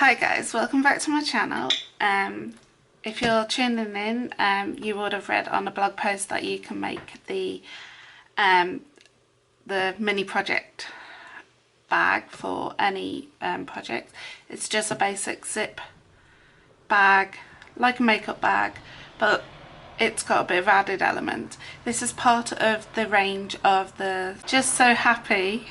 Hi guys, welcome back to my channel. If you're tuning in, you would have read on a blog post that you can make the mini project bag for any project. It's just a basic zip bag, like a makeup bag, but it's got a bit of added element. This is part of the range of the Just So Happy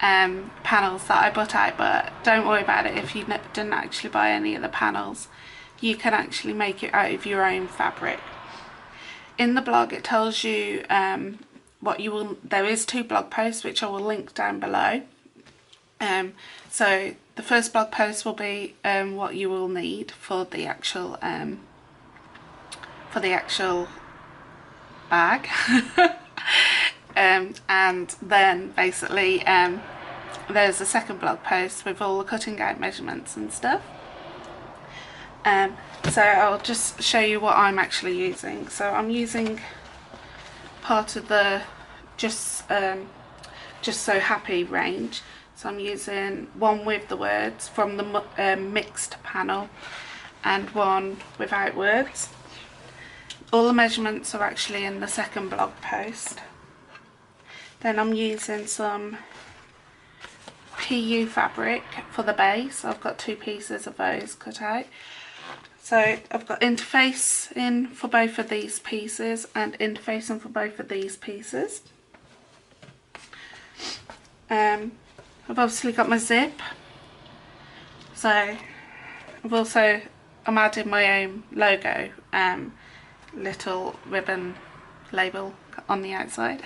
panels that I put out, but don't worry about it if you didn't actually buy any of the panels. You can actually make it out of your own fabric. In the blog it tells you what you will, there is 2 blog posts which I will link down below. So the first blog post will be what you will need for the actual bag. And then basically there's a second blog post with all the cutting out measurements and stuff. So I'll just show you what I'm actually using. So I'm using part of the Just So Happy range. So I'm using one with the words from the mixed panel and one without words. All the measurements are actually in the second blog post. Then I'm using some PU fabric for the base. I've got 2 pieces of those cut out. So I've got interfacing for both of these pieces and interfacing for both of these pieces. I've obviously got my zip. So I'm adding my own logo, little ribbon label on the outside.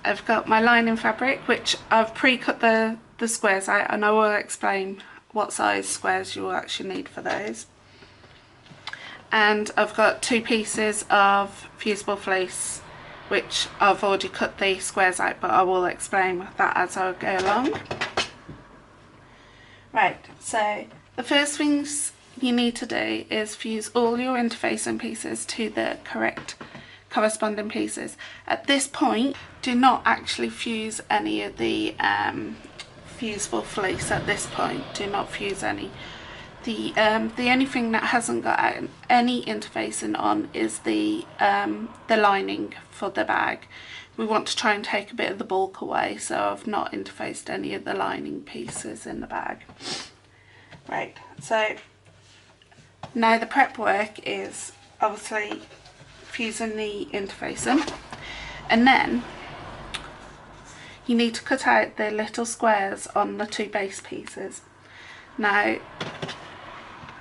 I've got my lining fabric, which I've pre-cut the squares out, and I will explain what size squares you will actually need for those. And I've got 2 pieces of fusible fleece, which I've already cut the squares out, but I will explain that as I go along. Right, so the first things you need to do is fuse all your interfacing pieces to the correct corresponding pieces. At this point, do not actually fuse any of the fusible fleece. At this point, do not fuse any. The only thing that hasn't got any interfacing on is the lining for the bag. We want to try and take a bit of the bulk away, so I've not interfaced any of the lining pieces in the bag. Right, so now the prep work is obviously fusing the interfacing, and then you need to cut out the little squares on the 2 base pieces. Now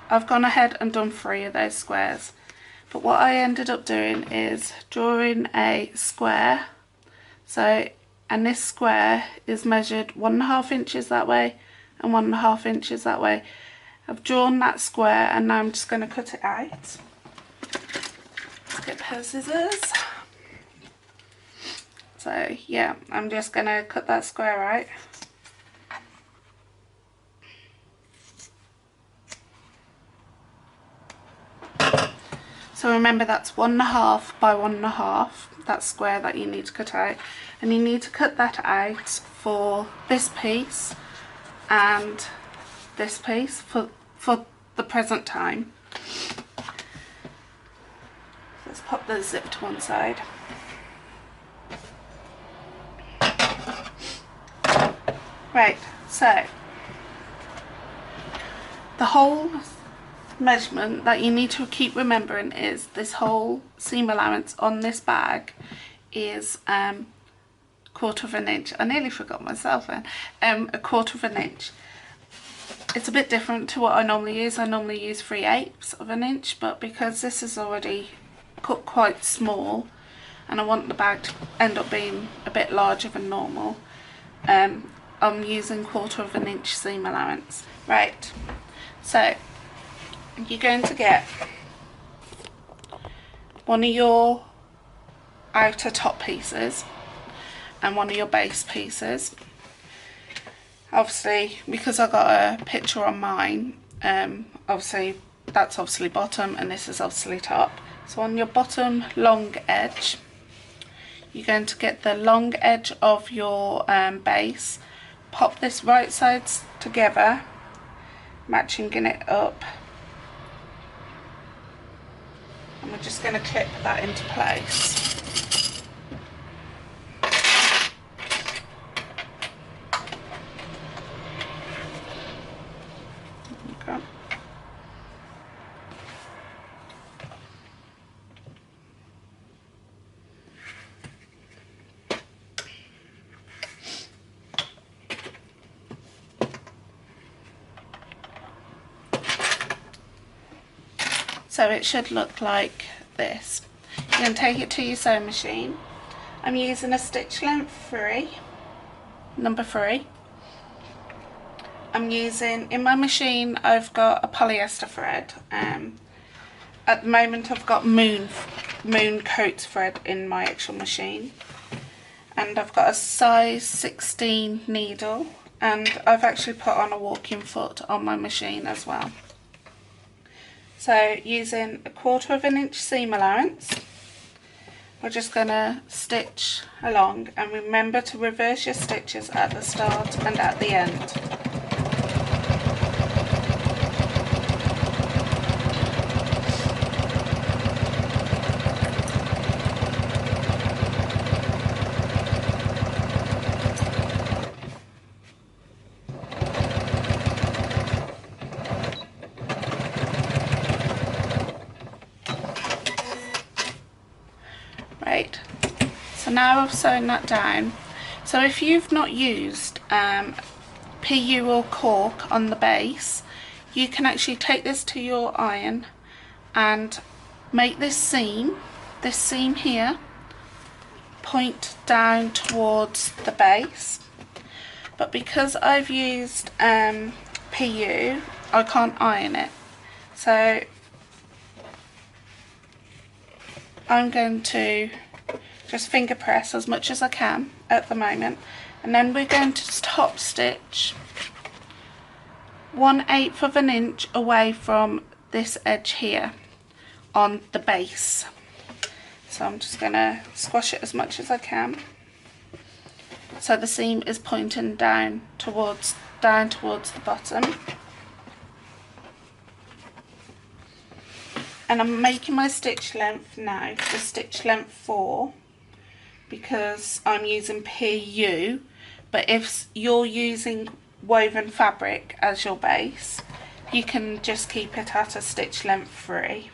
I've gone ahead and done 3 of those squares, but what I ended up doing is drawing a square. So, and this square is measured 1.5 inches that way and 1.5 inches that way. I've drawn that square and now I'm just going to cut it out. Let's get a pair of scissors. So yeah, I'm just going to cut that square out. So remember, that's 1.5 by 1.5, that square that you need to cut out, and you need to cut that out for this piece and this piece for the present time. Let's pop the zip to one side. Right, so the whole measurement that you need to keep remembering is this whole seam allowance on this bag is 1/4 inch. I nearly forgot myself then. 1/4 inch. It's a bit different to what I normally use. I normally use 3/8 inch, but because this is already cut quite small and I want the bag to end up being a bit larger than normal, I'm using 1/4 inch seam allowance. Right, so you're going to get one of your outer top pieces and one of your base pieces. Obviously, because I got a picture on mine, obviously that's obviously bottom and this is obviously top. So on your bottom long edge, you're going to get the long edge of your base, pop this right sides together, matching it up, and we're just going to clip that into place. Okay. So it should look like this. You're going to take it to your sewing machine. I'm using a stitch length 3, number 3. I'm using, in my machine I've got a polyester thread. At the moment I've got moon coat thread in my actual machine. And I've got a size 16 needle, and I've actually put on a walking foot on my machine as well. So using 1/4 inch seam allowance, we're just going to stitch along, and remember to reverse your stitches at the start and at the end. Right, so now I've sewn that down. So if you've not used PU or cork on the base, you can actually take this to your iron and make this seam here point down towards the base. But because I've used PU, I can't iron it. So I'm going to just finger press as much as I can at the moment, and then we're going to top stitch 1/8 of an inch away from this edge here on the base. So I'm just going to squash it as much as I can so the seam is pointing down towards the bottom. And I'm making my stitch length now the stitch length 4 because I'm using PU, but if you're using woven fabric as your base, you can just keep it at a stitch length 3.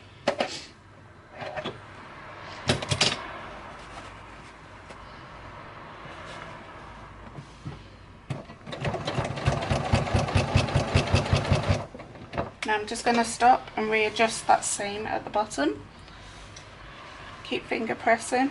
Now I'm just going to stop and readjust that seam at the bottom. Keep finger pressing.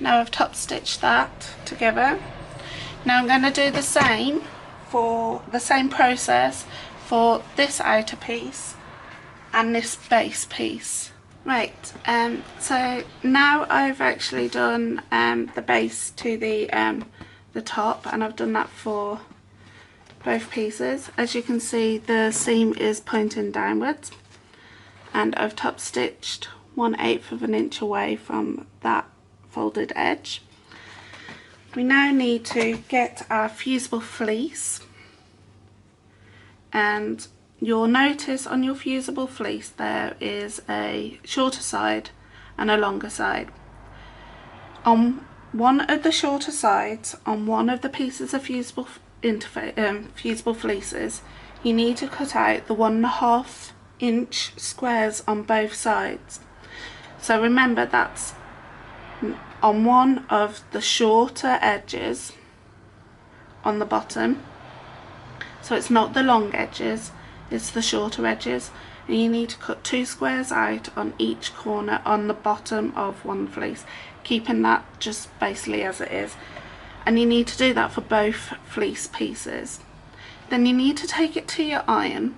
Now I've top stitched that together. Now I'm going to do the same process for this outer piece and this base piece. Right, so now I've actually done the base to the top, and I've done that for both pieces. As you can see, the seam is pointing downwards, and I've top stitched 1/8 of an inch away from that folded edge. We now need to get our fusible fleece, and you'll notice on your fusible fleece there is a shorter side and a longer side. On one of the shorter sides, on one of the pieces of fusible fleeces, you need to cut out the 1.5 inch squares on both sides. So remember, that's on one of the shorter edges on the bottom, so it's not the long edges, it's the shorter edges, and you need to cut 2 squares out on each corner on the bottom of one fleece, keeping that just basically as it is. And you need to do that for both fleece pieces. Then you need to take it to your iron,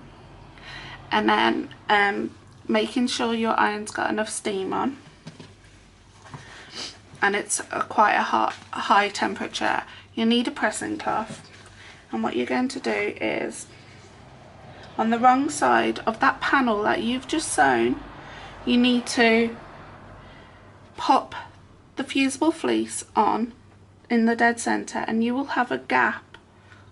and then making sure your iron's got enough steam on and it's quite a high temperature. You need a pressing cloth, and what you're going to do is on the wrong side of that panel that you've just sewn, you need to pop the fusible fleece on in the dead center, and you will have a gap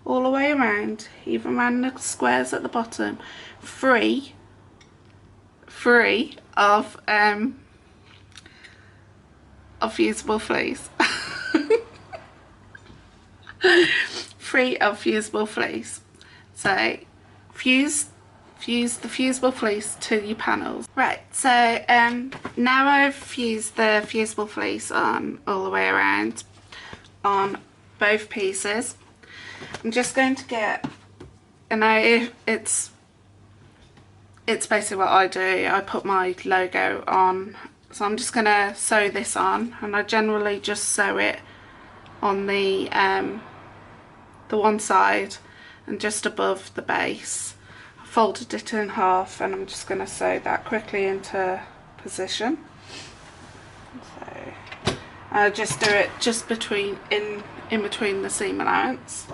all the way around, even around the squares at the bottom, free of fusible fleece. Free of fusible fleece. So fuse the fusible fleece to your panels. Right, so now I've fused the fusible fleece on all the way around on both pieces. I'm just going to get, and it's basically what I do. I put my logo on, so I'm just going to sew this on, and I generally just sew it on the one side and just above the base. I folded it in half, and I'm just going to sew that quickly into position. So I'll just do it just in between the seam allowance.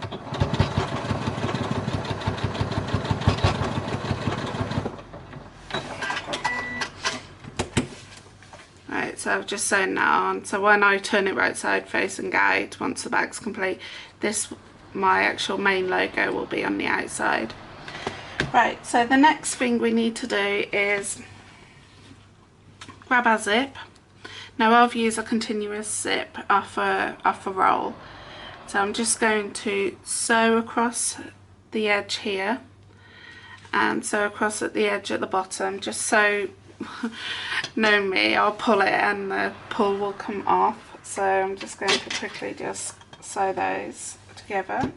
Right, so I've just sewn that on, so when I turn it right side facing out, once the bag's complete, my actual main logo will be on the outside. Right, so the next thing we need to do is grab our zip. Now I've used a continuous zip off a roll, so I'm just going to sew across the edge here and sew across at the edge at the bottom, just so, know me, I'll pull it and the pull will come off. So I'm just going to quickly just sew those together.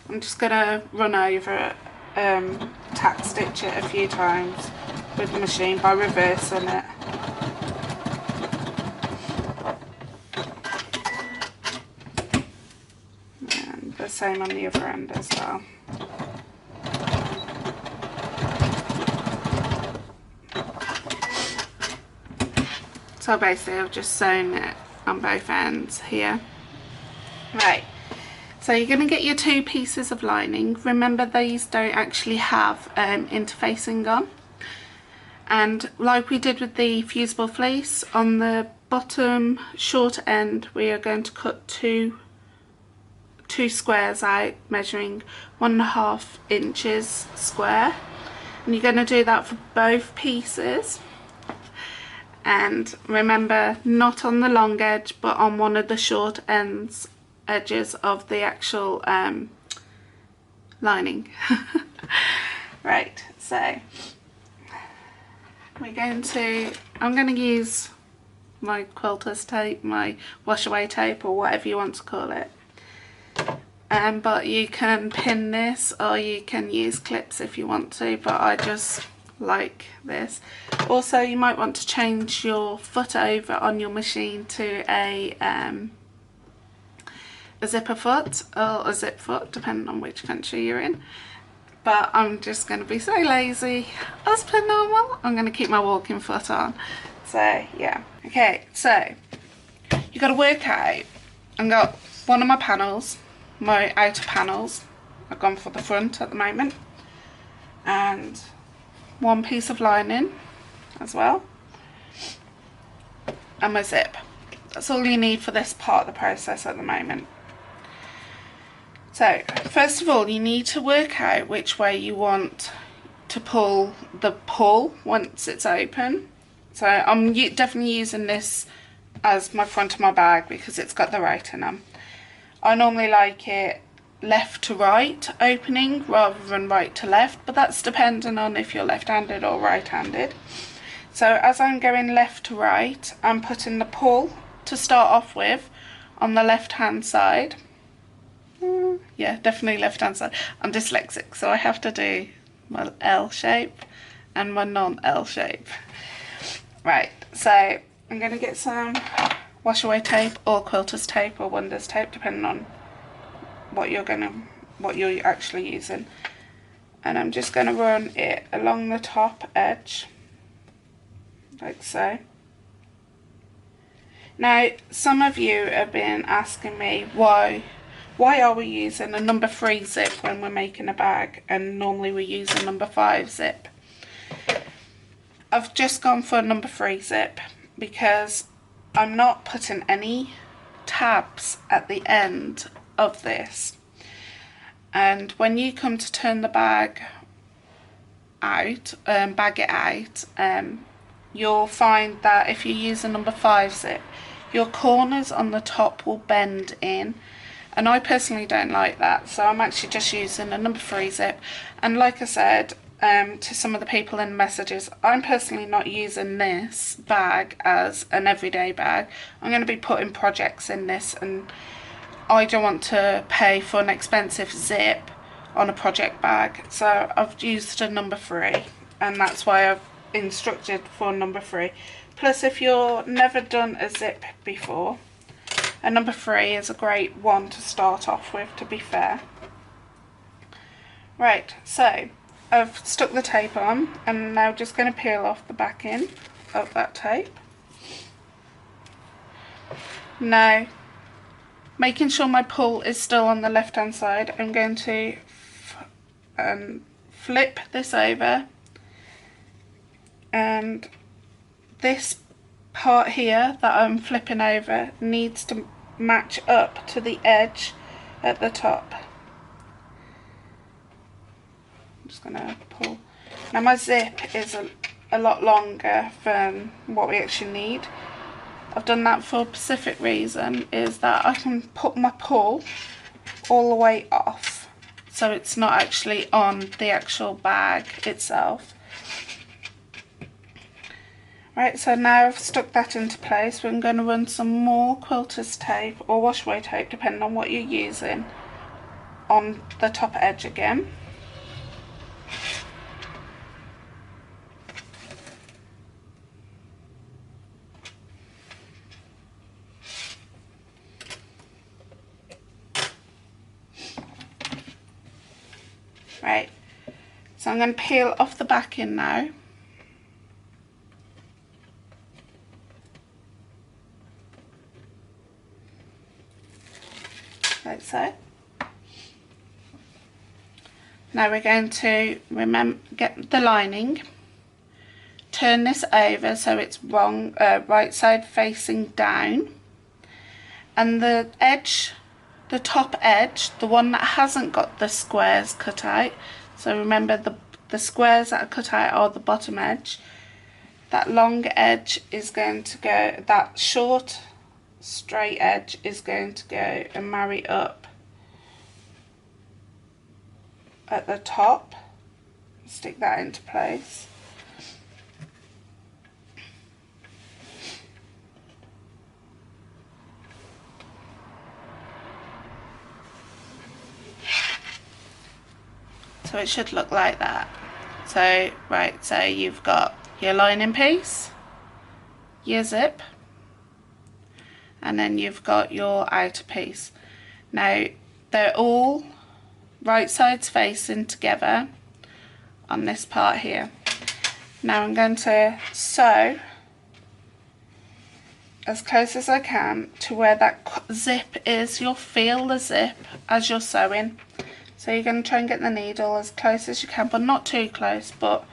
I'm just going to run over it, tack stitch it a few times with the machine by reversing it. And the same on the other end as well. So basically I've just sewn it on both ends here. Right, so you're going to get your two pieces of lining. Remember, these don't actually have interfacing on, and like we did with the fusible fleece, on the bottom short end we are going to cut two squares out, measuring 1.5 inches square, and you're going to do that for both pieces. And remember, not on the long edge but on one of the short edges of the actual lining. Right, so I'm going to use my quilters tape, my wash away tape, or whatever you want to call it. But you can pin this or you can use clips if you want to, but I just like this. Also, you might want to change your foot over on your machine to a zipper foot or a zip foot, depending on which country you're in. But I'm just going to be so lazy as per normal, I'm going to keep my walking foot on. So yeah, okay, so you got to work out. I've got one of my panels, my outer panels, I've gone for the front at the moment, and one piece of lining as well, and my zip. That's all you need for this part of the process at the moment. So first of all, you need to work out which way you want to pull the pull once it's open. So I'm definitely using this as my front of my bag because it's got the writing on. I normally like it left to right opening rather than right to left, but that's depending on if you're left-handed or right-handed. So as I'm going left to right, I'm putting the pull to start off with on the left hand side. Yeah, definitely left hand side. I'm dyslexic, so I have to do my L shape and my non-L shape. Right, so I'm going to get some wash away tape or quilters tape or wonders tape, depending on what you're actually using, and I'm just going to run it along the top edge like so. Now some of you have been asking me why are we using a number 3 zip when we're making a bag and normally we use a number 5 zip. I've just gone for a number 3 zip because I'm not putting any tabs at the end of this, and when you come to turn the bag out, bag it out, you'll find that if you use a number 5 zip, your corners on the top will bend in, and I personally don't like that, so I'm actually just using a number 3 zip. And like I said to some of the people in the messages, I'm personally not using this bag as an everyday bag. I'm going to be putting projects in this, and I don't want to pay for an expensive zip on a project bag, so I've used a number 3, and that's why I've instructed for number 3. Plus, if you've never done a zip before, a number 3 is a great one to start off with, to be fair. Right, so I've stuck the tape on, and I'm now just going to peel off the back end of that tape. Now, making sure my pull is still on the left hand side, I'm going to flip this over, and this part here that I'm flipping over needs to match up to the edge at the top. Just gonna pull. Now my zip is a lot longer than what we actually need. I've done that for a specific reason, is that I can put my pull all the way off, so it's not actually on the actual bag itself. Right, so now I've stuck that into place. We're going to run some more quilters tape or wash away tape, depending on what you're using, on the top edge again. Right, so I'm going to peel off the backing now. Like so. Now we're going to get the lining, turn this over so it's right side facing down, and the edge, the top edge, the one that hasn't got the squares cut out, so remember the squares that are cut out are the bottom edge, that long edge is going to go, that short straight edge is going to go and marry up at the top. Stick that into place. So it should look like that. So right, so you've got your lining piece, your zip, and then you've got your outer piece. Now they're all right sides facing together on this part here. Now I'm going to sew as close as I can to where that zip is. You'll feel the zip as you're sewing, so you're going to try and get the needle as close as you can, but not too close, but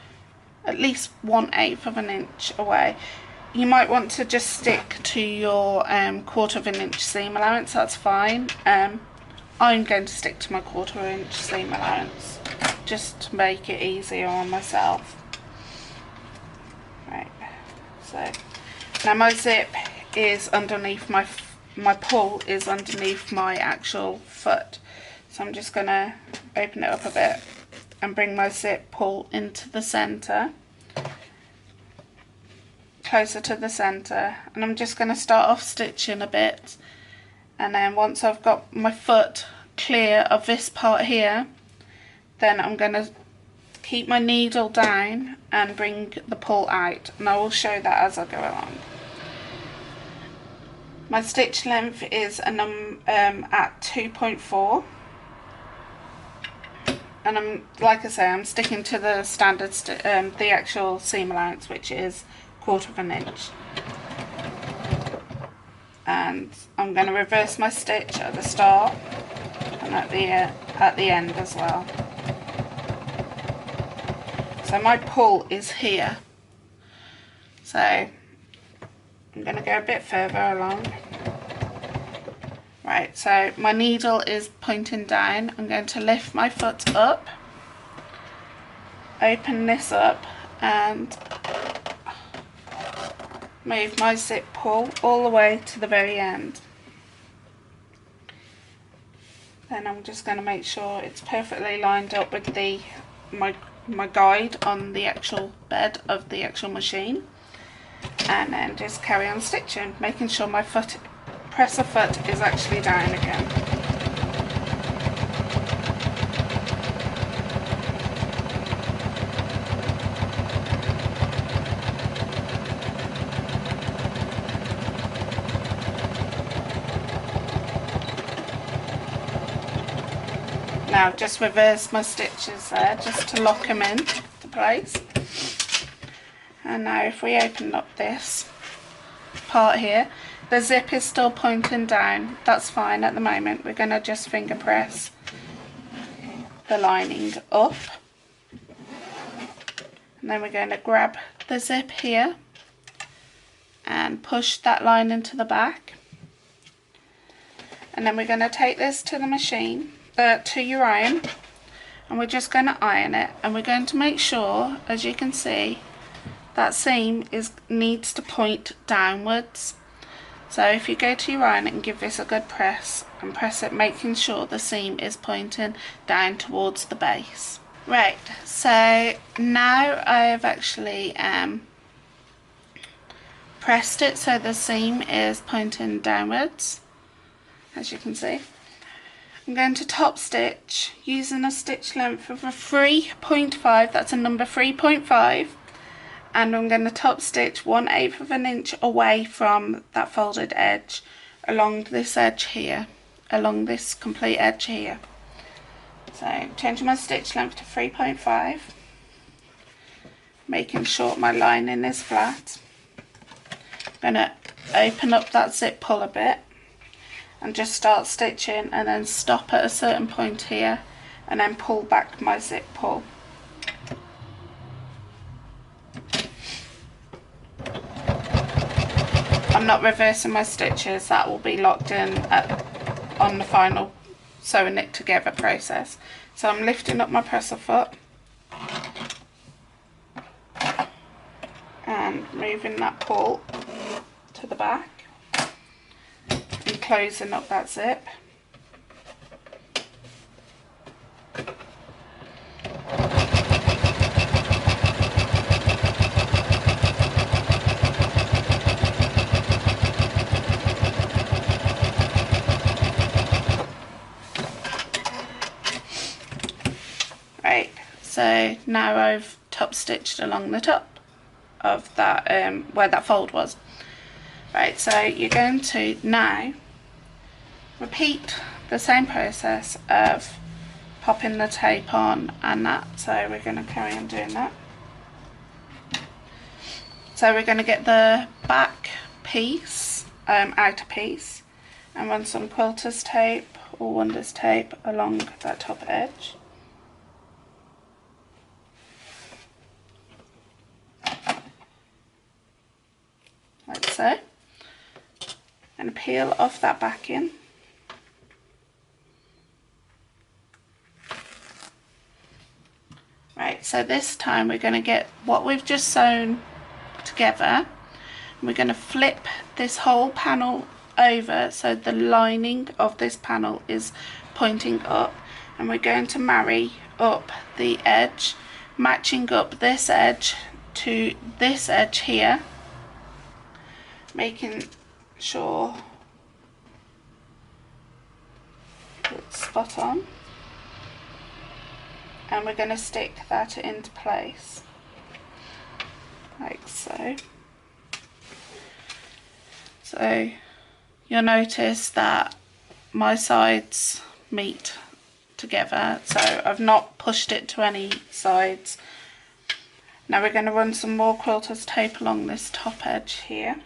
at least 1/8 of an inch away. You might want to just stick to your 1/4 of an inch seam allowance, that's fine. I'm going to stick to my 1/4 inch seam allowance just to make it easier on myself. Right, so now my zip is underneath my pull is underneath my actual foot, so I'm just going to open it up a bit and bring my zip pull into the centre, closer to the centre, and I'm just going to start off stitching a bit, and then once I've got my foot clear of this part here, then I'm going to keep my needle down and bring the pull out, and I will show that as I go along. My stitch length is at 2.4, and I'm, like I say, I'm sticking to the standard the actual seam allowance, which is 1/4 of an inch. And I'm going to reverse my stitch at the start and at the end as well. So my pull is here, so I'm going to go a bit further along. Right, so my needle is pointing down. I'm going to lift my foot up, open this up and move my zip pull all the way to the very end. Then I'm just going to make sure it's perfectly lined up with my guide on the actual bed of the actual machine, and then just carry on stitching, making sure my presser foot is actually down again. Now just reverse my stitches there just to lock them in to place. And now if we open up this part here, the zip is still pointing down. That's fine at the moment. We're going to just finger press the lining up. And then we're going to grab the zip here and push that line into the back. And then we're going to take this to the machine, to your iron, and we're just going to iron it, and we're going to make sure, as you can see, that seam needs to point downwards. So if you go to your iron and give this a good press and press it, making sure the seam is pointing down towards the base. Right, so now I've actually pressed it so the seam is pointing downwards, as you can see. I'm going to top stitch using a stitch length of a 3.5, that's a number 3.5, and I'm going to top stitch 1/8 of an inch away from that folded edge along this edge here, along this complete edge here. So changing my stitch length to 3.5, making sure my lining is flat. I'm going to open up that zip pull a bit and just start stitching, and then stop at a certain point here and then pull back my zip pull. I'm not reversing my stitches, that will be locked in on the final sewing it together process. So I'm lifting up my presser foot and moving that pull to the back and closing up that zip. Right, so now I've top stitched along the top of that where that fold was. Right, so you're going to now repeat the same process of popping the tape on and that. So we're going to carry on doing that. So we're going to get the back piece, outer piece, and run some quilters tape or wonders tape along that top edge. Like so. And peel off that backing. Right, so this time we're going to get what we've just sewn together. We're going to flip this whole panel over so the lining of this panel is pointing up, and we're going to marry up the edge, matching up this edge to this edge here, making sure it's spot on, and we're going to stick that into place like so. So you'll notice that my sides meet together, so I've not pushed it to any sides. Now we're going to run some more quilters tape along this top edge here.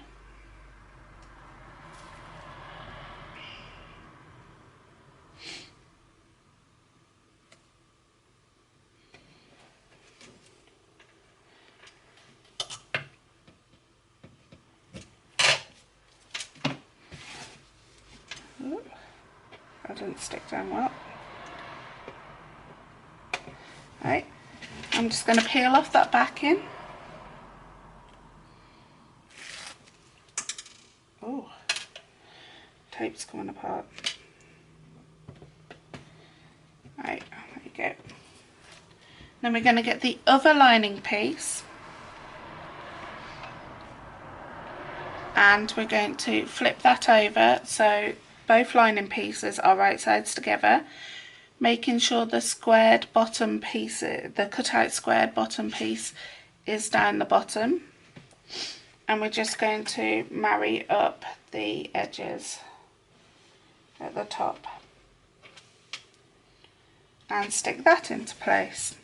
Ooh, that didn't stick down well. Right, I'm just going to peel off that backing. Oh, tape's coming apart. Right, there you go. Then we're going to get the other lining piece and we're going to flip that over so both lining pieces are right sides together, making sure the squared bottom piece, the cut out squared bottom piece is down the bottom, and we're just going to marry up the edges at the top and stick that into place.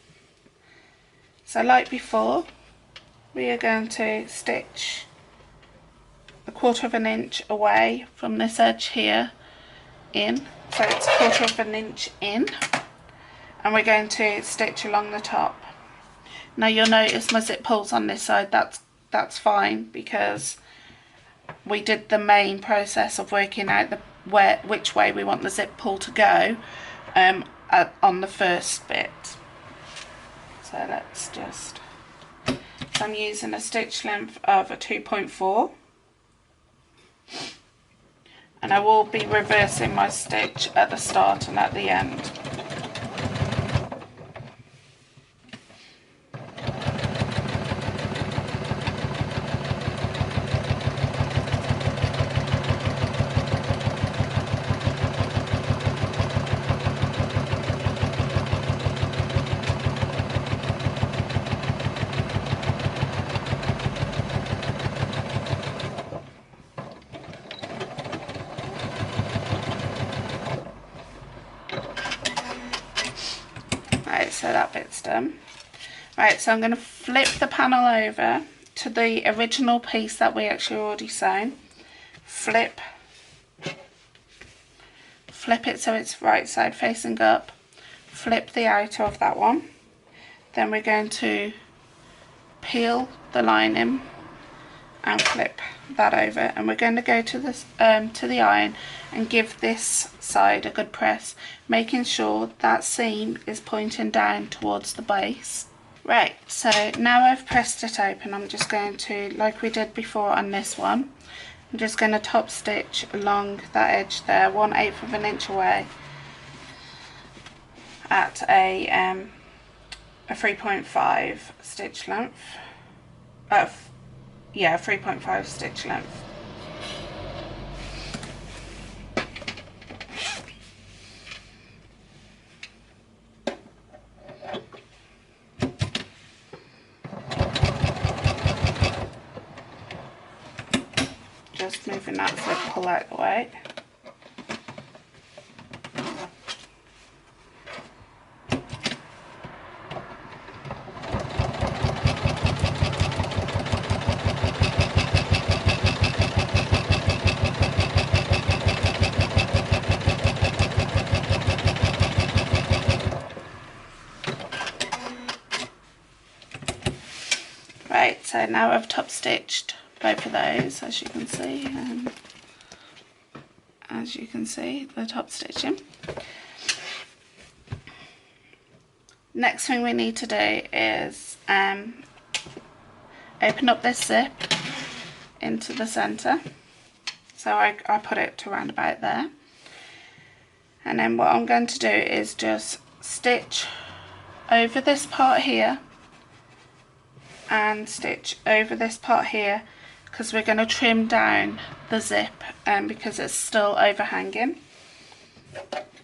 So like before, we are going to stitch 1/4 of an inch away from this edge here in, so it's 1/4 of an inch in, and we're going to stitch along the top. Now you'll notice my zip pulls on this side, that's fine, because we did the main process of working out which way we want the zip pull to go on the first bit. So let's just, so I'm using a stitch length of a 2.4, and I will be reversing my stitch at the start and at the end. Right, so that bit's done. Right, so I'm going to flip the panel over to the original piece that we actually already sewn. Flip it so it's right side facing up. Flip the outer of that one. Then we're going to peel the lining and flip that over, and we're going to go to this to the iron and give this side a good press, making sure that seam is pointing down towards the base. Right, so now I've pressed it open, I'm just going to, like we did before on this one, I'm just going to top stitch along that edge there, 1/8 of an inch away, at a 3.5 stitch length. Yeah, 3.5 stitch length. Just moving that zip pull out the way. Right, so now I've top stitched both of those, as you can see, the top stitching. Next thing we need to do is open up this zip into the centre. So I put it to around about there, and then what I'm going to do is just stitch over this part here and stitch over this part here, because we're going to trim down the zip because it's still overhanging.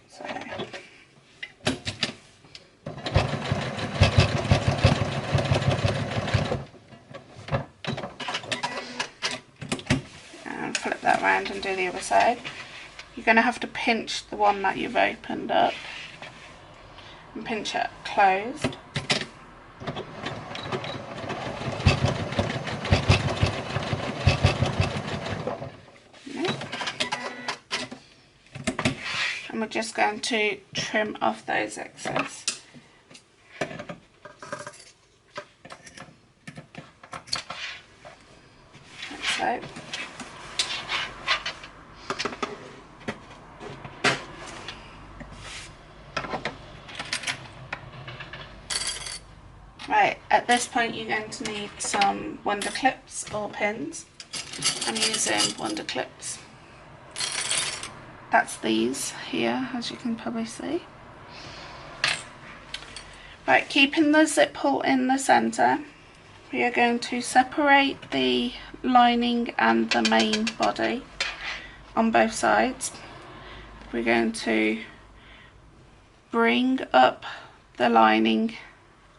So and flip that round and do the other side. You're going to have to pinch the one that you've opened up and pinch it closed. we're just going to trim off those excess. Like so. Right, at this point you're going to need some wonder clips or pins. I'm using wonder clips. That's these here, as you can probably see. Right, keeping the zip hole in the centre, we are going to separate the lining and the main body on both sides. We're going to bring up the lining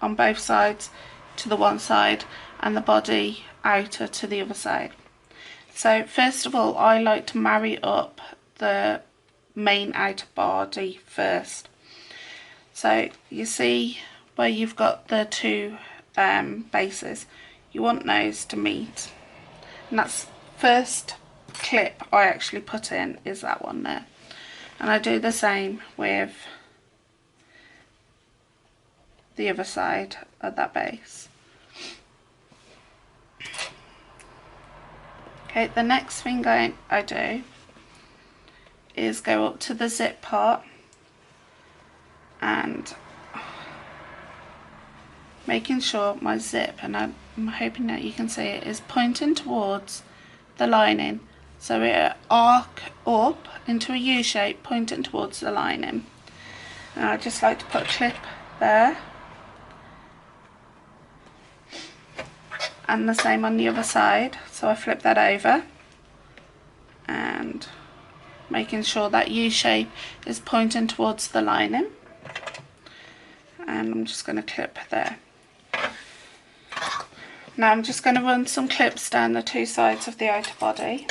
on both sides to the one side and the body outer to the other side. So first of all, I like to marry up the main outer body first. So you see where you've got the two bases, you want those to meet, and that's first clip I actually put in is that one there, and I do the same with the other side of that base. Okay, the next thing I do is go up to the zip part and making sure my zip, and I'm hoping that you can see it, is pointing towards the lining, so it arc up into a U shape pointing towards the lining. And I just like to put a clip there, and the same on the other side. So I flip that over and making sure that U shape is pointing towards the lining, and I'm just going to clip there. Now I'm just going to run some clips down the two sides of the outer body.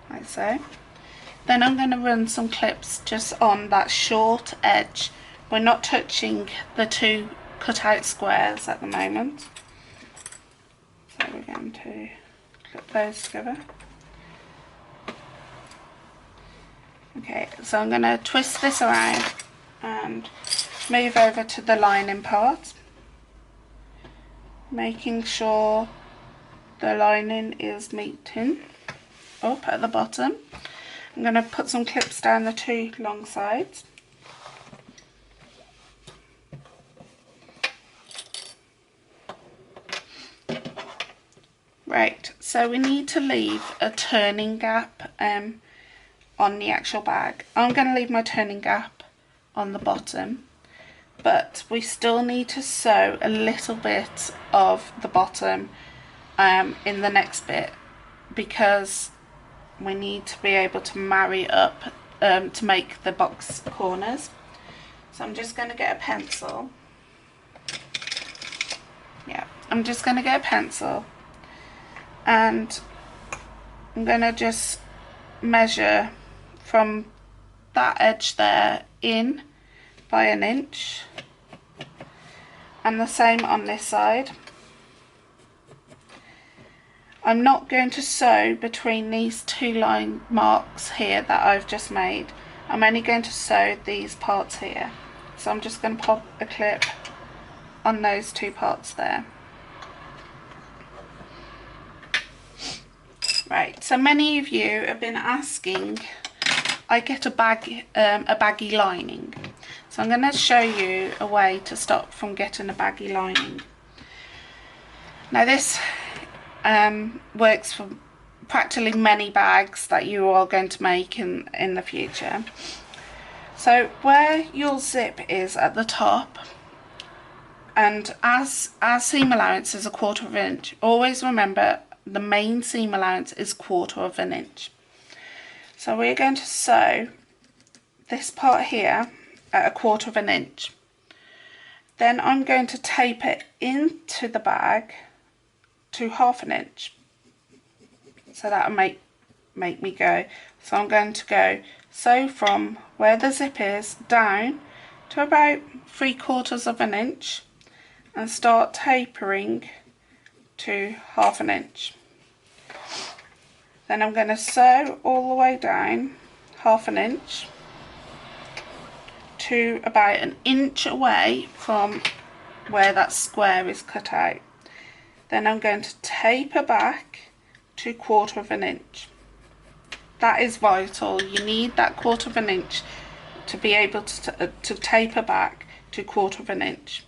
Like so. Then I'm going to run some clips just on that short edge. We're not touching the two cut out squares at the moment. So we're going to clip those together. Okay, so I'm going to twist this around and move over to the lining part, making sure the lining is meeting up at the bottom. I'm going to put some clips down the two long sides. Right, so we need to leave a turning gap on the actual bag. I'm going to leave my turning gap on the bottom, but we still need to sew a little bit of the bottom in the next bit, because we need to be able to marry up to make the box corners. So I'm just going to get a pencil. Yeah, I'm just going to get a pencil, and I'm going to just measure from that edge there in by 1 inch, and the same on this side. I'm not going to sew between these two line marks here that I've just made. I'm only going to sew these parts here. So I'm just going to pop a clip on those two parts there. Right, so many of you have been asking, I get a baggy lining. So I'm going to show you a way to stop from getting a baggy lining. Now this works for practically many bags that you are going to make in the future. So where your zip is at the top, and as our seam allowance is 1/4 inch, always remember the main seam allowance is 1/4 inch. So we're going to sew this part here at 1/4 inch. Then I'm going to tape it into the bag to 1/2 inch. So that'll make me go. So I'm going to go sew from where the zip is down to about 3/4 of an inch and start tapering to 1/2 an inch. Then I'm going to sew all the way down 1/2 an inch to about 1 inch away from where that square is cut out. Then I'm going to taper back to 1/4 of an inch. That is vital. You need that 1/4 of an inch to be able to taper back to 1/4 of an inch.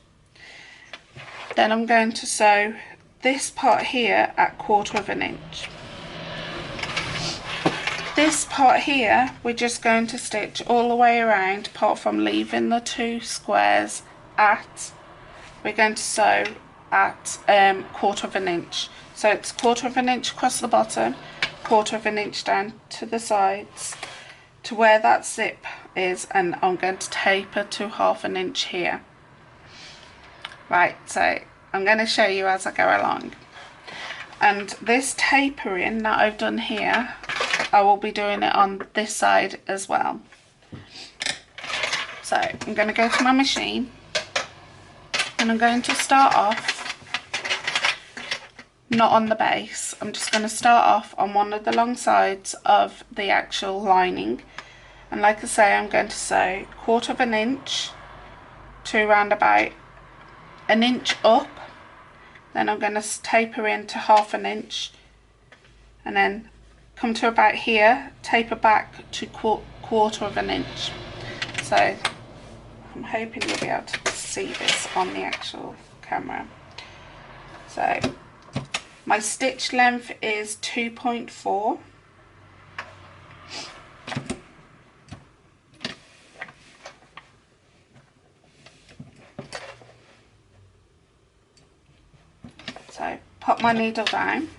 Then I'm going to sew this part here at 1/4 of an inch. This part here we're just going to stitch all the way around, apart from leaving the 2 squares at, we're going to sew at 1/4 of an inch. So it's 1/4 of an inch across the bottom, 1/4 of an inch down to the sides to where that zip is, and I'm going to taper to 1/2 an inch here. Right, so I'm going to show you as I go along. And this tapering that I've done here, I will be doing it on this side as well. So I'm going to go to my machine and I'm going to start off not on the base. I'm just going to start off on one of the long sides of the actual lining, and like I say, I'm going to sew 1/4 of an inch to around about 1 inch up. Then I'm going to taper into 1/2 an inch and then come to about here, taper back to 1/4 of an inch. So I'm hoping you'll be able to see this on the actual camera. So my stitch length is 2.4. So pop my needle down.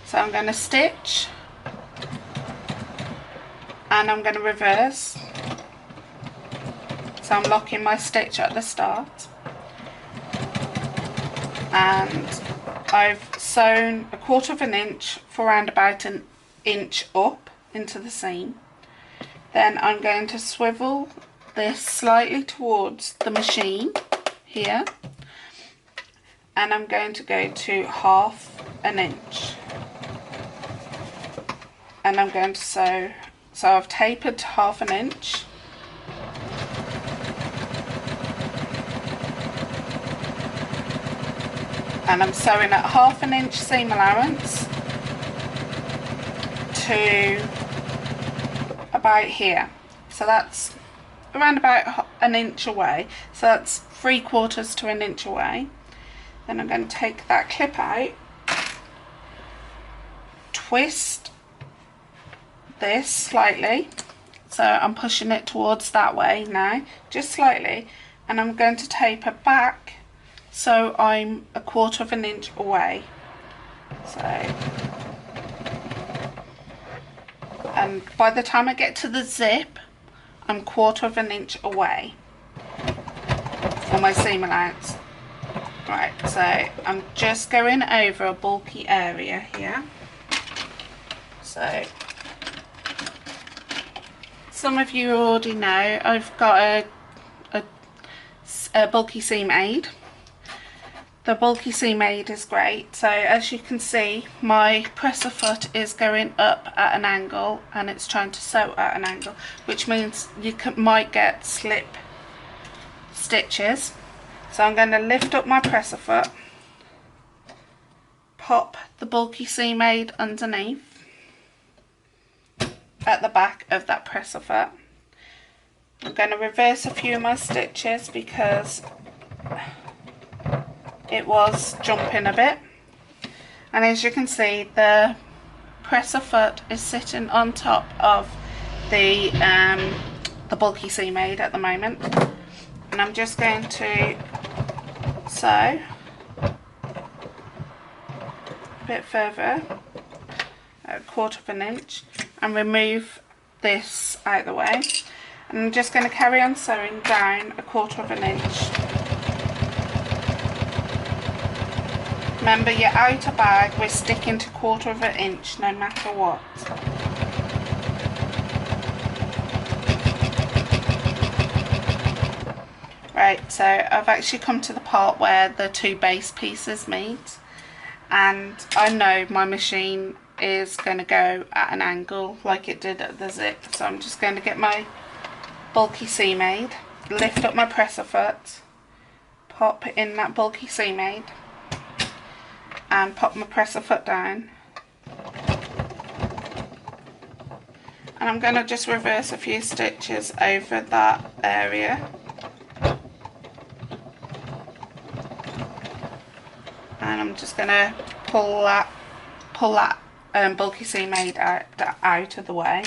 So I'm going to stitch and I'm going to reverse. So I'm locking my stitch at the start, and I've sewn 1/4 of an inch for around about 1 inch up into the seam. Then I'm going to swivel this slightly towards the machine here, and I'm going to go to 1/2 an inch. And I'm going to sew, so I've tapered to 1/2 an inch. And I'm sewing at 1/2 an inch seam allowance to about here. So that's around about 1 inch away. So that's 3/4 to 1 inch away. Then I'm going to take that clip out, twist this slightly, so I'm pushing it towards that way now, just slightly, and I'm going to taper back so I'm 1/4 of an inch away. So, and by the time I get to the zip, I'm 1/4 of an inch away for my seam allowance. Right, so I'm just going over a bulky area here. So some of you already know I've got a bulky seam aid. The bulky seam aid is great. So as you can see, my presser foot is going up at an angle and it's trying to sew at an angle, which means you might get slip stitches. So I'm going to lift up my presser foot, pop the bulky seam aid underneath at the back of that presser foot. I'm going to reverse a few of my stitches because it was jumping a bit, and as you can see, the presser foot is sitting on top of the bulky seam aid at the moment, and I'm just going to sew a bit further at 1/4 of an inch and remove this out of the way, and I'm just going to carry on sewing down 1/4 of an inch. Remember, your outer bag, we're sticking to 1/4 of an inch no matter what. Right, so I've actually come to the part where the two base pieces meet, and I know my machine is going to go at an angle like it did at the zip, so I'm just going to get my bulky seam aid, lift up my presser foot, pop in that bulky seam aid and pop my presser foot down, and I'm going to just reverse a few stitches over that area. And I'm just going to pull that bulky seam aid out of the way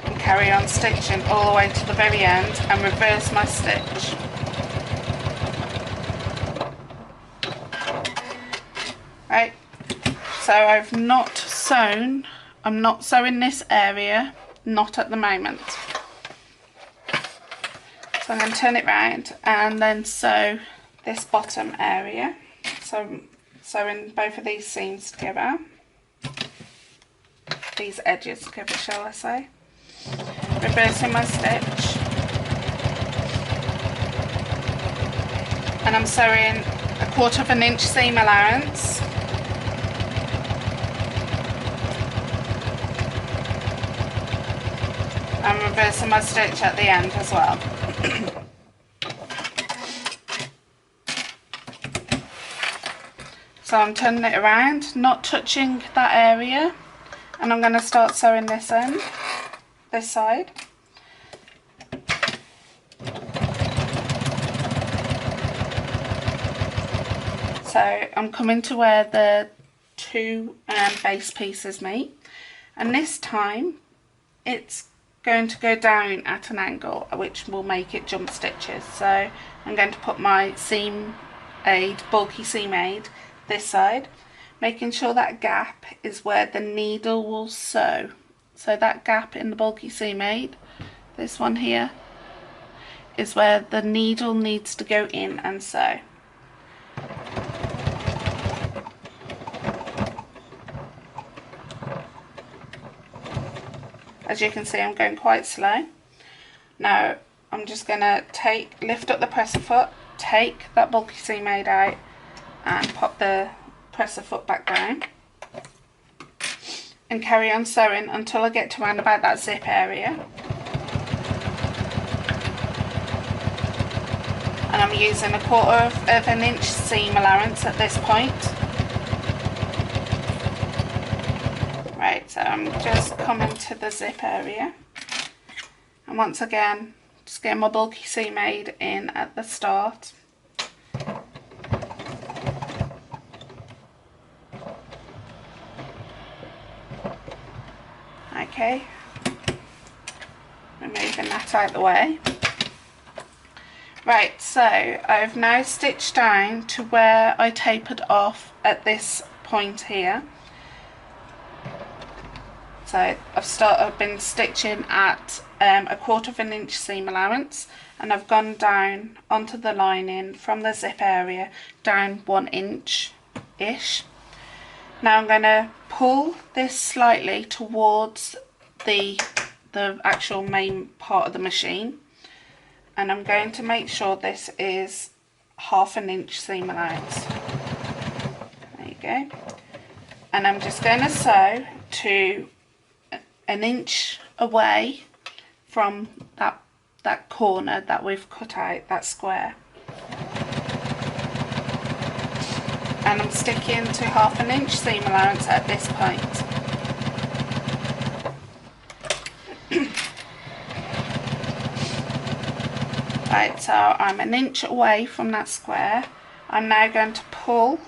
and carry on stitching all the way to the very end and reverse my stitch. Right, so I'm not sewing this area, not at the moment. So I'm going to turn it round and then sew this bottom area. So sewing both of these seams together, these edges together shall I say, reversing my stitch, and I'm sewing 1/4 inch seam allowance, and reversing my stitch at the end as well. So I'm turning it around, not touching that area, and I'm going to start sewing this end, this side. So I'm coming to where the two base pieces meet, and this time it's going to go down at an angle which will make it jump stitches. So I'm going to put my seam aid, bulky seam aid, this side, making sure that gap is where the needle will sew. So that gap in the bulky seam aid, this one here, is where the needle needs to go in and sew. As you can see, I'm going quite slow. Now I'm just going to lift up the presser foot, take that bulky seam aid out and pop the presser foot back down and carry on sewing until I get to around about that zip area. And I'm using 1/4 inch seam allowance at this point. Right, so I'm just coming to the zip area, and once again just getting my bulky seam aid in at the start. Okay, removing that out of the way. Right, so I've now stitched down to where I tapered off at this point here. So I've been stitching at 1/4 inch seam allowance, and I've gone down onto the lining from the zip area down 1 inch-ish. Now I'm going to pull this slightly towards the actual main part of the machine, and I'm going to make sure this is 1/2 inch seam allowance. There you go. And I'm just going to sew to 1 inch away from that corner that we've cut out, that square. And I'm sticking to 1/2 inch seam allowance at this point. Right, so I'm 1 inch away from that square. I'm now going to pull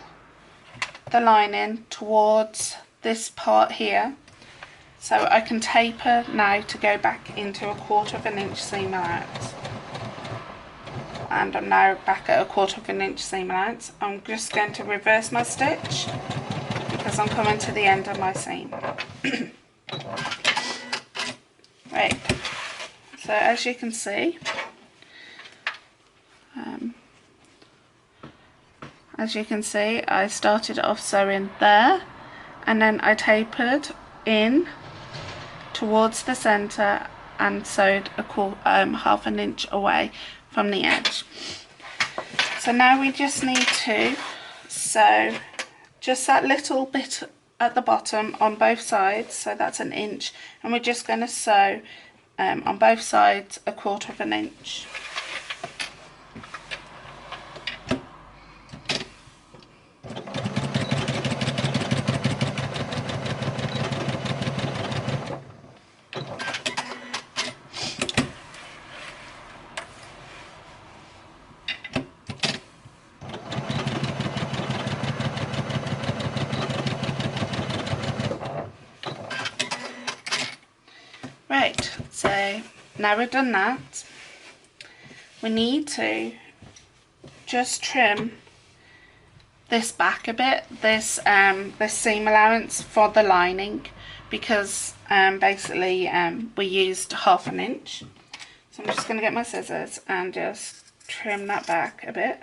the lining towards this part here, so I can taper now to go back into 1/4 inch seam allowance. And I'm now back at 1/4 inch seam allowance. I'm just going to reverse my stitch because I'm coming to the end of my seam. Right, so as you can see, I started off sewing there, and then I tapered in towards the centre and sewed 1/2 inch away from the edge. So now we just need to sew just that little bit at the bottom on both sides, so that's 1 inch, and we're just going to sew on both sides 1/4 of an inch. Right, so now we've done that, we need to just trim this back a bit, this seam allowance for the lining, because basically we used 1/2 inch. So I'm just going to get my scissors and just trim that back a bit.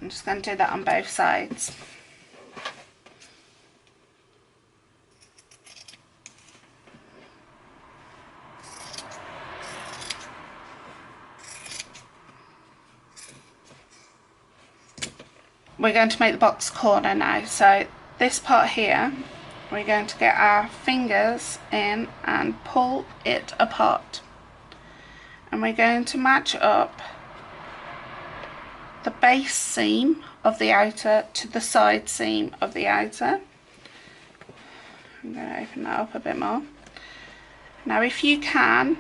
I'm just going to do that on both sides. We're going to make the box corner now, so this part here, we're going to get our fingers in and pull it apart, and we're going to match up the base seam of the outer to the side seam of the outer. I'm going to open that up a bit more. Now if you can,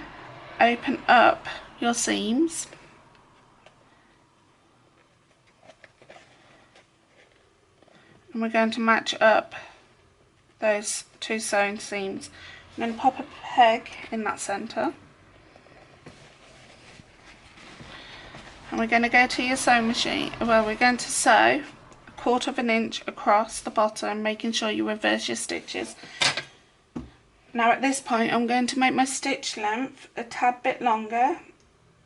open up your seams. And we're going to match up those 2 sewn seams. I'm going to pop a peg in that centre. And we're going to go to your sewing machine. Well, we're going to sew 1/4 of an inch across the bottom, making sure you reverse your stitches. Now at this point I'm going to make my stitch length a tad bit longer,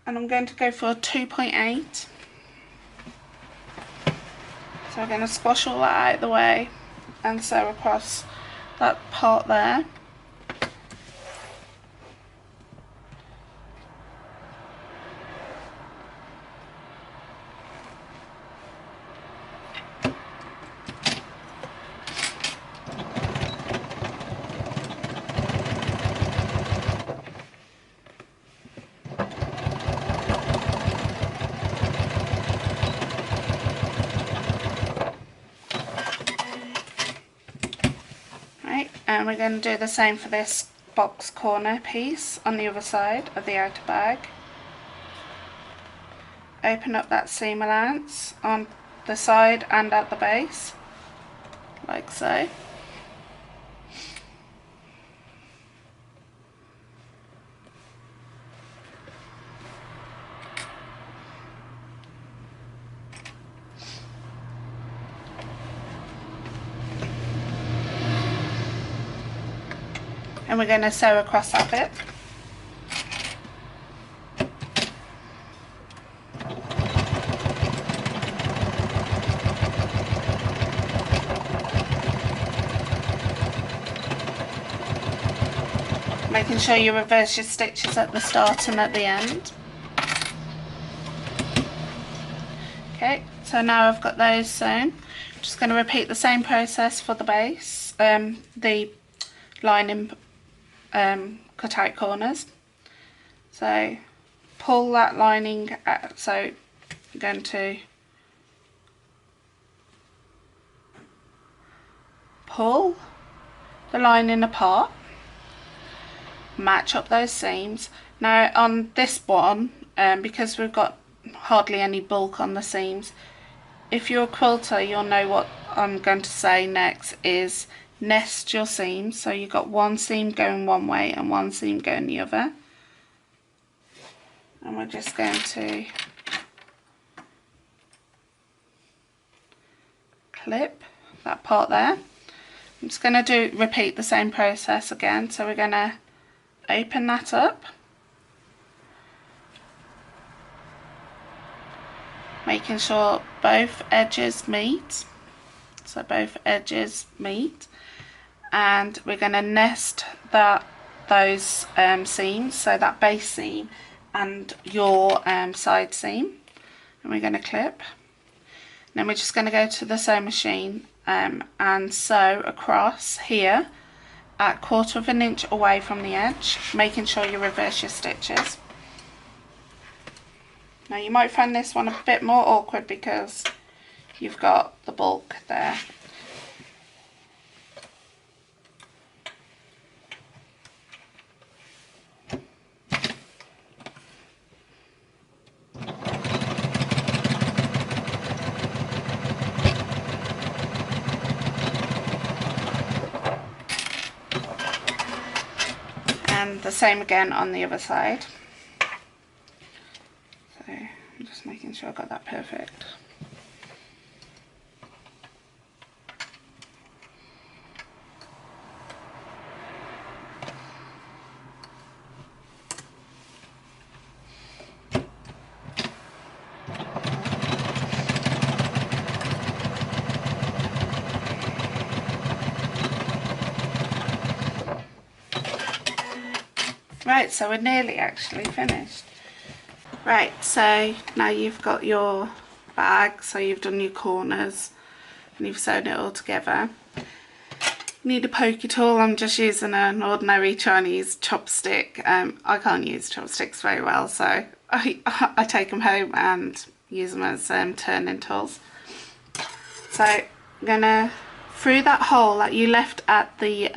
and I'm going to go for 2.8. So we're going to squash all that out of the way and sew across that part there. And we're going to do the same for this box corner piece on the other side of the outer bag. Open up that seam allowance on the side and at the base, like so. And we're going to sew across that bit. Making sure you reverse your stitches at the start and at the end. Okay, so now I've got those sewn. Just going to repeat the same process for the base, the lining cut out corners. So pull that lining out, so I'm going to pull the lining apart, match up those seams. Now on this one, because we've got hardly any bulk on the seams, if you're a quilter you'll know what I'm going to say next is nest your seams. So you've got one seam going one way and one seam going the other, and we're just going to clip that part there. I'm just going to repeat the same process again. So we're going to open that up, making sure both edges meet. so both edges meet, and we're going to nest those seams, so that base seam and your side seam, and we're going to clip. Then we're just going to go to the sewing machine and sew across here at 1/4 of an inch away from the edge, making sure you reverse your stitches. Now you might find this one a bit more awkward because you've got the bulk there. And the same again on the other side. So I'm just making sure I got that perfect. Right, so we're nearly actually finished. Right, so now you've got your bag, so you've done your corners and you've sewn it all together. You need a pokey tool. I'm just using an ordinary Chinese chopstick. I can't use chopsticks very well, so I take them home and use them as turning tools. So I'm gonna, through that hole that you left at the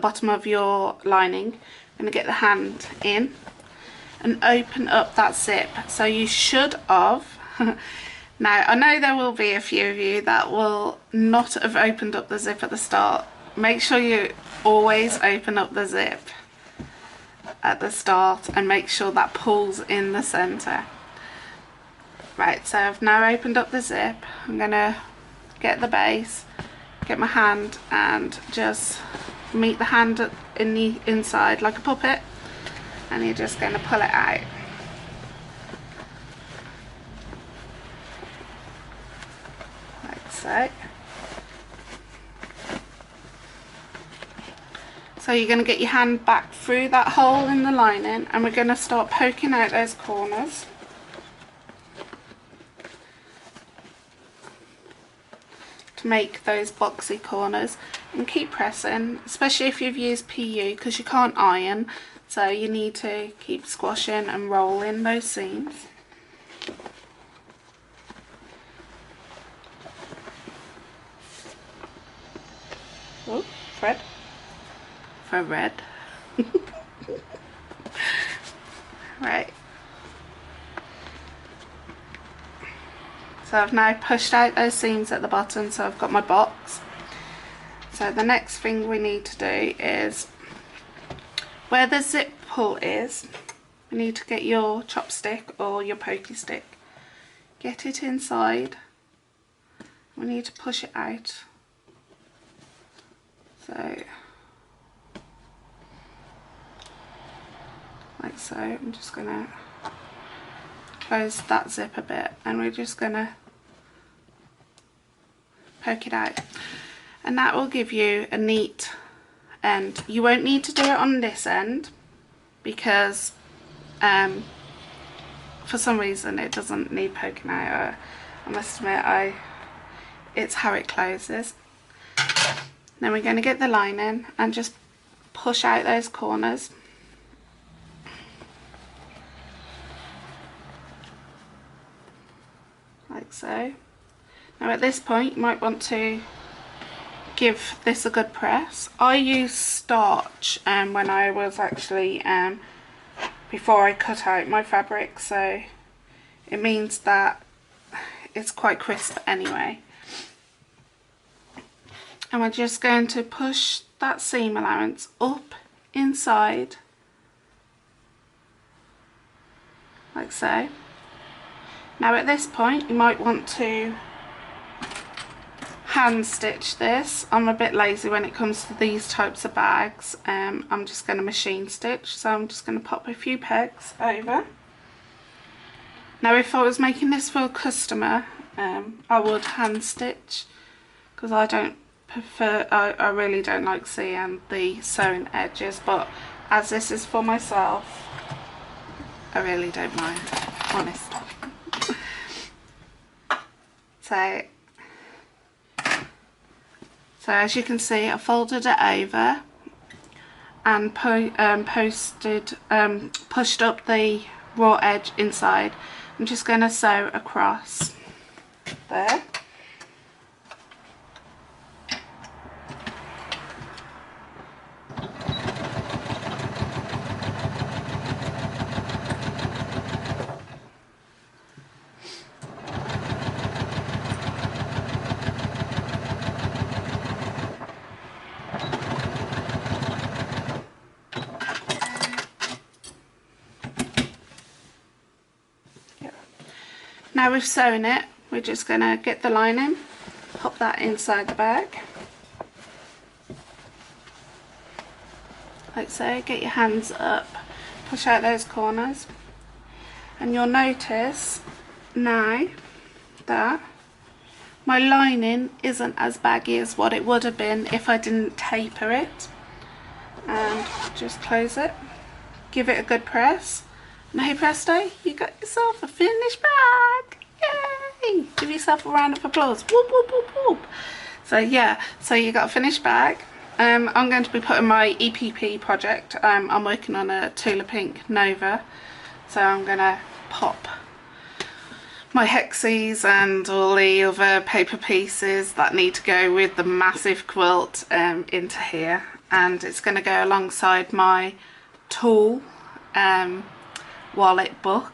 bottom of your lining, I'm going to get the hand in and open up that zip. So you should have now I know there will be a few of you that will not have opened up the zip at the start. Make sure you always open up the zip at the start and make sure that pulls in the center. Right, so I've now opened up the zip. I'm going to get the base, get my hand and just meet the hand in the inside like a puppet, and you're just going to pull it out. Like so. So you're going to get your hand back through that hole in the lining, and we're going to start poking out those corners. To make those boxy corners, and keep pressing, especially if you've used PU, because you can't iron, so you need to keep squashing and rolling those seams. Oh, thread. For red. Right. So I've now pushed out those seams at the bottom, so I've got my box. So the next thing we need to do is, where the zip pull is, we need to get your chopstick or your pokey stick. Get it inside. We need to push it out. So, like so. I'm just going to close that zip a bit, and we're just going to poke it out, and that will give you a neat end. You won't need to do it on this end because for some reason it doesn't need poking out. I must admit, it's how it closes. Then we're going to get the lining and just push out those corners. Like so. Now at this point you might want to give this a good press. I use starch when I was actually before I cut out my fabric, so it means that it's quite crisp anyway. And we're just going to push that seam allowance up inside like so. Now at this point you might want to hand stitch this. I'm a bit lazy when it comes to these types of bags. I'm just going to machine stitch, so I'm just going to pop a few pegs over. Now if I was making this for a customer, I would hand stitch because I don't prefer, I really don't like seeing the sewn edges, but as this is for myself, I really don't mind, honestly. So as you can see, I folded it over and pushed up the raw edge inside. I'm just going to sew across there. Now we've sewn it, we're just going to get the lining, pop that inside the bag, like so. Get your hands up, push out those corners, and you'll notice now that my lining isn't as baggy as what it would have been if I didn't taper it. And just close it, give it a good press. And hey presto, you got yourself a finished bag! Yay! Give yourself a round of applause. Whoop, whoop, whoop, whoop. So yeah, so you got a finished bag. I'm going to be putting my EPP project. I'm working on a Tula Pink Nova. So I'm going to pop my hexies and all the other paper pieces that need to go with the massive quilt into here. And it's going to go alongside my tool wallet book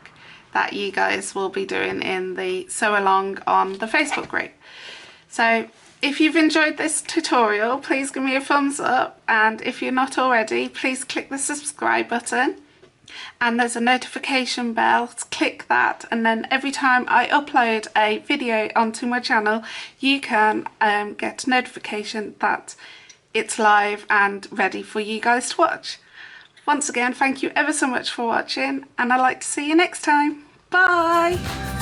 that you guys will be doing in the sew along on the Facebook group. So if you've enjoyed this tutorial, please give me a thumbs up, and if you're not already, please click the subscribe button, and there's a notification bell. Click that, and then every time I upload a video onto my channel, you can get a notification that it's live and ready for you guys to watch. Once again, thank you ever so much for watching, and I'd like to see you next time. Bye!